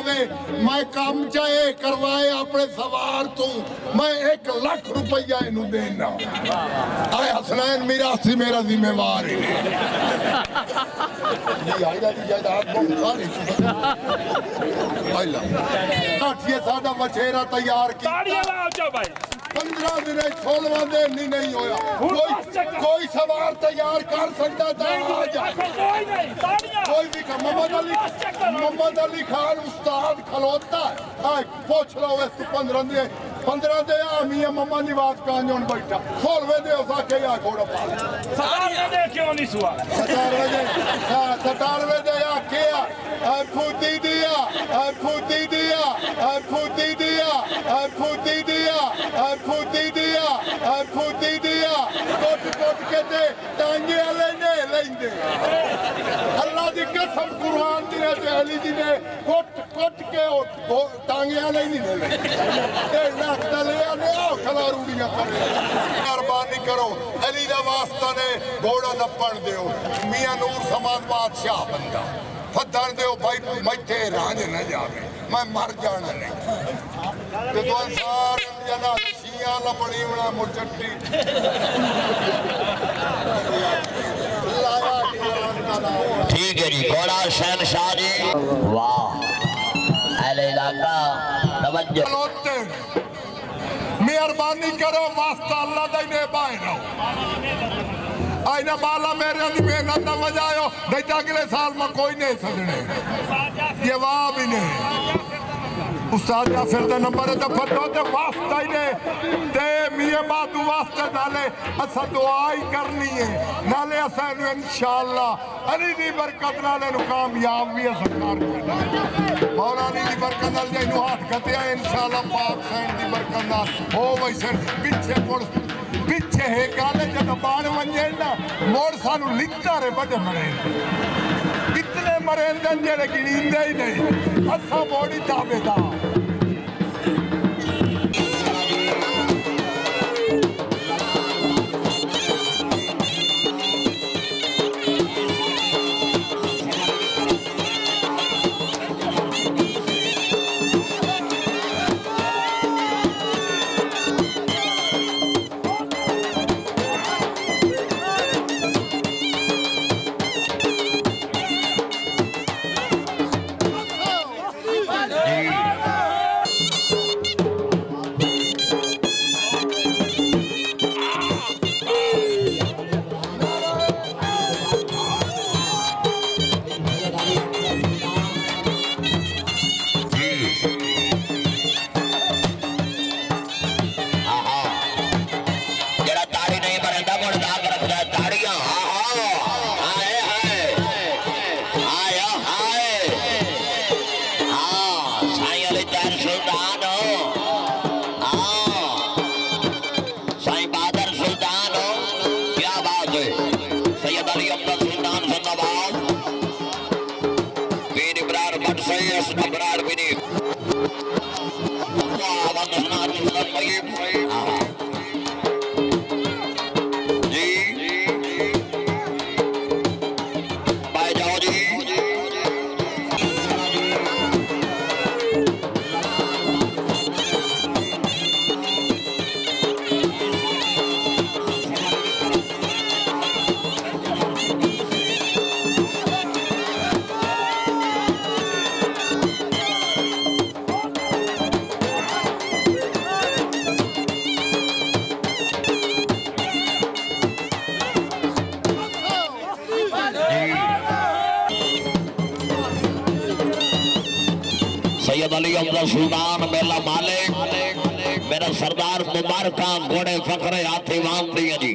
जावे मैं काम चाहे करवाए अपने सवार तू मैं 1 लाख रुपया इनू देना आए हसनैन मिरासी मेरा जिम्मेवार है साडा बछेरा तैयार की 15 दिन 16वां दिन नहीं होया कोई सवार तैयार कर सकता था कोई भी मोहम्मद अली खान उस्ताद खलोता पूछ लो इस 15 दे मियां मम्मा निवास कांजोन बैठा 16वें दे उसा के या घोड़ा पाल 17वें दे क्यों नहीं सुआ 17वें दे या के फूटी दिया फूटी दिया फूटी दिया फूटी दिया फूटी दिया फूटी दिया कोट कोट के दे टांगे लेने लेंदे अल्लाह दी कसम कुरान दी अली जी ने कोट कोट के टांगे लेने ले ए लाख ले आने आओ खलारूड़ियां कर मेहरबानी करो अली दा वास्ता ने घोड़ा नपण दियो मियां नूर समाज बादशाह बंदा फदन दो भाई मैथे रांझ न जावे मैं मर जाना नहीं तो सार जना शिया लपड़ी बना मुचट्टी ठीक है जी घोड़ा शहनशाह जी वाह अहले इलाका तवज्जो मेहरबानी करो वास्ता अल्लाह दा ने बाहर आईना बाला मेरे की मेहनत न मजायो नहीं तो अगले साल में कोई नहीं सदने जवाब ही नहीं उस्ताद का फिर नंबर है तो फटो तो वास्ता ही ने ते मियां बादू वास्ते नाले असा दुआ ही करनी है नाले असा इंशाअल्लाह अली दी बरकत नाले नु कामयाब भी सरकार मौला अली दी बरकत नाल जे नु हाथ कटिया इंशाअल्लाह पाक सैन दी बरकत नाल हो वैसे पीछे है गाले जब बाण वंजे ना मोड़ सानू लिखता रे बड़े मरे कितने मरे जेड़े गिनींदे ही नहीं असा बॉडी ताबेदार सैयद अली अब्दुल सुल्तान मेला मालिक मेरा सरदार मुबारक घोड़े फखरे हाथी वाम जी।